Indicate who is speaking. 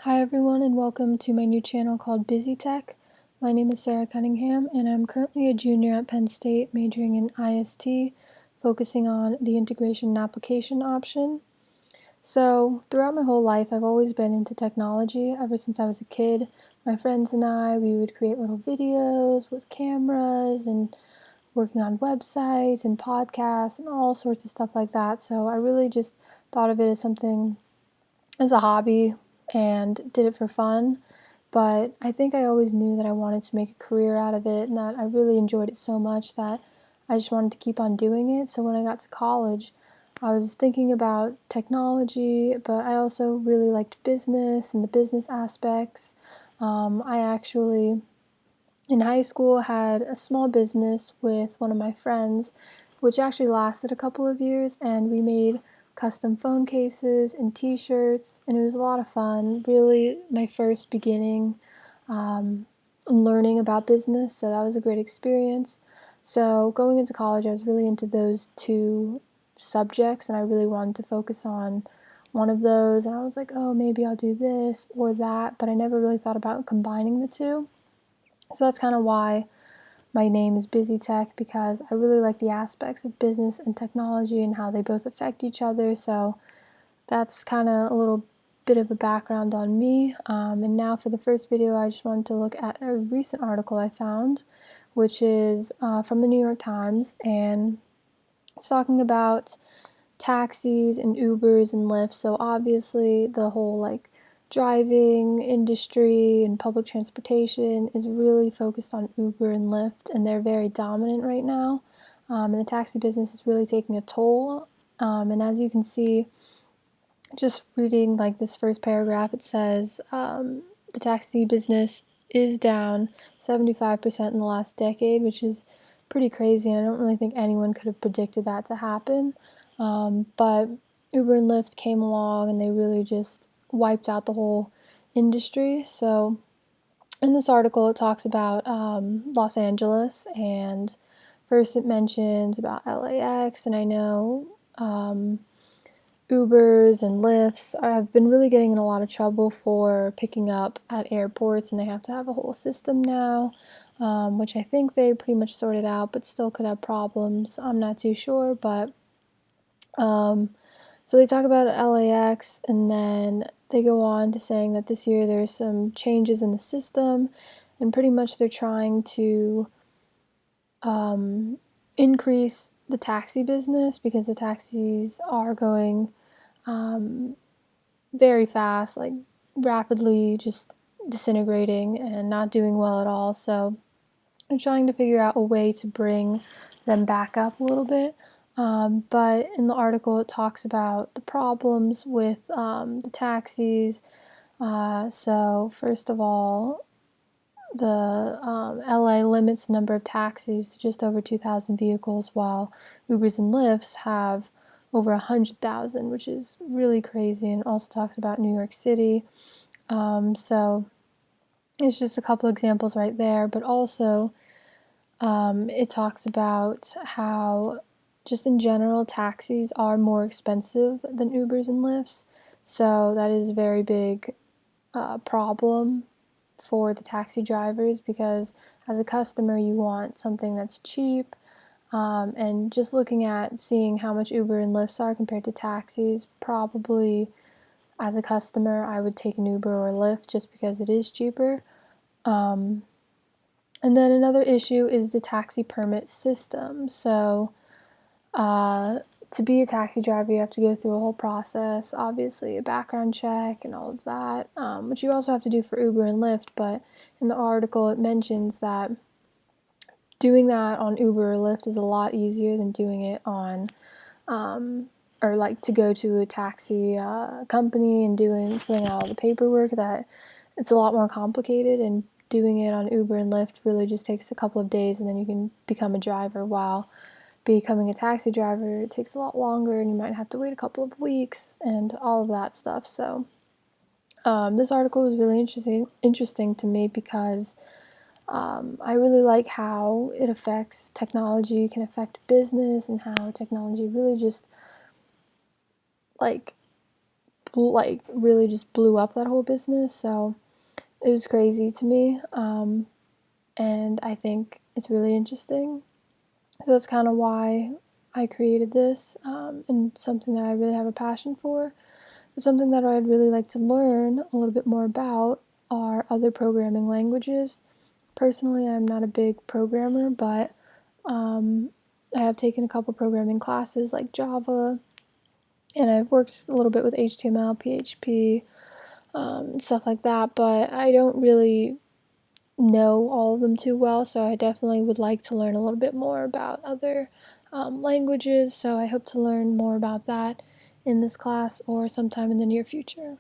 Speaker 1: Hi everyone and welcome to my new channel called BusiTech. My name is Sarah Cunningham and I'm currently a junior at Penn State majoring in IST, focusing on the integration and application option. So throughout my whole life I've always been into technology. Ever since I was a kid, my friends and we would create little videos with cameras and working on websites and podcasts and all sorts of stuff like that. So I really just thought of it as something as a hobby and did it for fun. But I think I always knew that I wanted to make a career out of it and that I really enjoyed it so much that I just wanted to keep on doing it. So when I got to college, I was thinking about technology, but I also really liked business and the business aspects. I actually, in high school, had a small business with one of my friends, which actually lasted a couple of years, and we made custom phone cases and t-shirts, and it was a lot of fun. Really, my first beginning learning about business, so that was a great experience. So going into college, I was really into those two subjects, and I really wanted to focus on one of those, and I was like, oh, maybe I'll do this or that, but I never really thought about combining the two. So that's kind of why my name is BusiTech, because I really like the aspects of business and technology and how they both affect each other. So that's kind of a little bit of a background on me. And now for the first video, I just wanted to look at a recent article I found, which is from the New York Times, and it's talking about taxis and Ubers and Lyfts. So obviously the whole driving industry and public transportation is really focused on Uber and Lyft, and they're very dominant right now. And the taxi business is really taking a toll. And as you can see, just reading this first paragraph, it says the taxi business is down 75% in the last decade, which is pretty crazy, and I don't really think anyone could have predicted that to happen. But Uber and Lyft came along and they really just wiped out the whole industry. So in this article, it talks about Los Angeles, and first it mentions about LAX, and I know Ubers and Lyfts have been really getting in a lot of trouble for picking up at airports, and they have to have a whole system now, which I think they pretty much sorted out, but still could have problems. I'm not too sure, but so they talk about LAX, and then they go on to saying that this year there's some changes in the system, and pretty much they're trying to increase the taxi business because the taxis are going very fast, rapidly just disintegrating and not doing well at all. So I'm trying to figure out a way to bring them back up a little bit. But in the article, it talks about the problems with the taxis. So first of all, the LA limits the number of taxis to just over 2,000 vehicles, while Ubers and Lyfts have over 100,000, which is really crazy. And also talks about New York City. So it's just a couple examples right there, but also it talks about how just in general taxis are more expensive than Ubers and Lyfts. So that is a very big problem for the taxi drivers, because as a customer you want something that's cheap, and just looking at seeing how much Uber and Lyfts are compared to taxis, probably as a customer I would take an Uber or a Lyft just because it is cheaper. Um, and then another issue is the taxi permit system. So uh, to be a taxi driver, you have to go through a whole process, obviously a background check and all of that, which you also have to do for Uber and Lyft. But in the article, it mentions that doing that on Uber or Lyft is a lot easier than doing it on, or to go to a taxi company and filling out all the paperwork. That it's a lot more complicated, and doing it on Uber and Lyft really just takes a couple of days, and then you can become a driver, while becoming a taxi driver, it takes a lot longer, and you might have to wait a couple of weeks and all of that stuff. So this article is really interesting to me because I really like how it affects technology, can affect business, and how technology really just like really just blew up that whole business. So it was crazy to me, and I think it's really interesting. So that's kind of why I created this, and something that I really have a passion for. But something that I'd really like to learn a little bit more about are other programming languages. Personally, I'm not a big programmer, but um, I have taken a couple programming classes like Java, and I've worked a little bit with HTML, PHP, stuff like that, but I don't really know all of them too well, so I definitely would like to learn a little bit more about other languages, so I hope to learn more about that in this class or sometime in the near future.